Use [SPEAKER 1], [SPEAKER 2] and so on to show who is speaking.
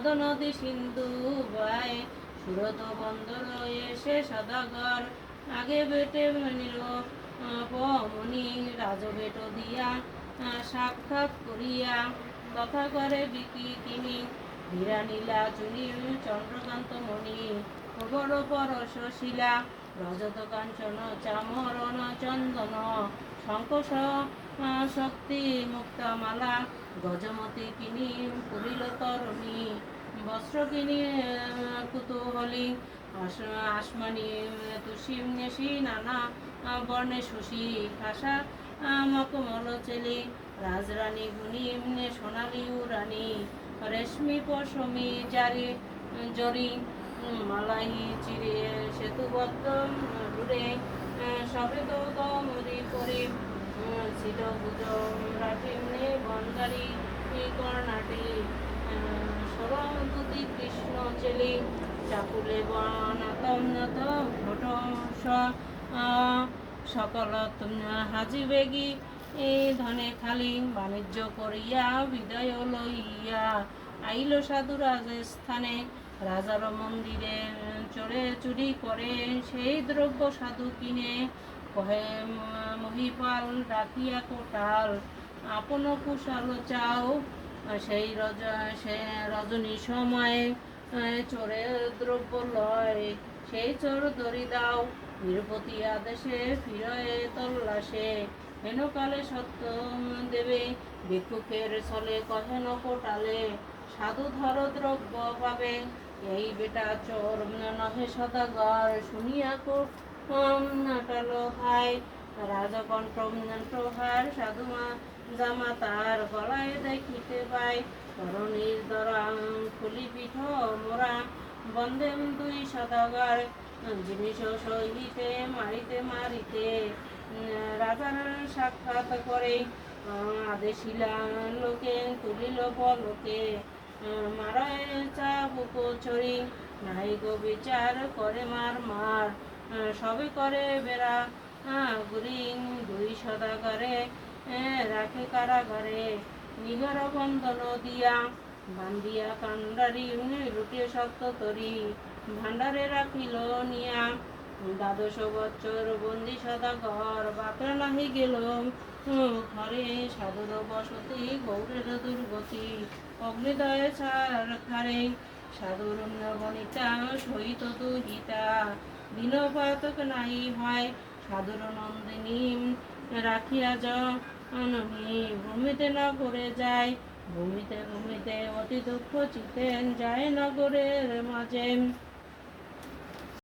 [SPEAKER 1] নদ নদী সিন্ধু বায় সুরত বন্দর এসে সদাগর আগে বেটে নিরপমণি রাজবেট দিয়া সাক্ষাৎ করিয়া তথা করে বিকি তিনি হীরা নীলা চুনি চন্দ্রকান্ত মণি বড় পরশ শিলা রজত কাঞ্চন চামরণ চন্দন শঙ্খ শক্তি মুক্তামালা গজমতি কিনি পুরিল তরণী বস্ত্র কিনি কুতূহলী আসমানি তুষিম নেশি নানা বর্ণে শশী খাসা মকমল চেলি রাজরানী গুণী সোনালী উরানী রেশমি পশমি জারি জরি মালাই চিরে সেতুবদ্ধ রুড়ে সবে তো দমরি করি ছিল পুজো রাখিমনে বনগাড়ি কর্ণাটি সরস্বতী কৃষ্ণ চেলি চাকুলে বনাতম ঘট সকল হাজি বেগী ধনে খালি বাণিজ্য করিয়া বিদায় লইয়া আইল সাধু রাজস্থানে রাজার মন্দিরে চড়ে চুরি করে সেই দ্রব্য সাধু কিনে কহে মহিপাল রাখিয়া কোটাল আপন কুশাল চাও সেই রজনী সময়ে চোরে দ্রব্য লয় সেই চোর দড়ি দাও নিরপতি আদেশে ফিরয়ে তল্লাশে হেনকালে সত্য দেবে ভিক্ষুকের ছলে কহেন কোটালে সাধু ধর দ্রব্য পাবে এই বেটা চোর নহে সদাগর শুনিয়া নাটাল হায় রাজকণ্ঠ প্রহার সাধু জামা তার গলায় দেখিতে পায় তরণীর দ্বারা খুলি পিঠ মোরা বন্দে দুই সদাগর জিনিস সহিতে মারিতে মারিতে রাজার সাক্ষাৎ করে আদেশিলা লোকে তুলিল পলকে মারায় চাবুক ছড়ি নাই গো বিচার করে মার সবে করে বেড়া গুরি দুই সদাগরে রাখে কারাগারে নিগর বন্ধন দিয়া বান্দিয়া কান্ডারি লুটিয়ে শক্ত তরি ভান্ডারে রাখিল নিয়া দ্বাদশ বছর বন্দি সদাগর বাপের নাহি গেল ঘরে সাধুর বসতি গৌরের দুর্গতি অগ্নিদয়ে ছাড় খারে সাধুর বনিতা সহিত দুহিতা দিনপাতক নাই হয় সাধুর নন্দিনী রাখিয়া জননী ভূমিতে নগরে যায় ভূমিতে অতি দুঃখ চিতেন যায় নগরের মাঝে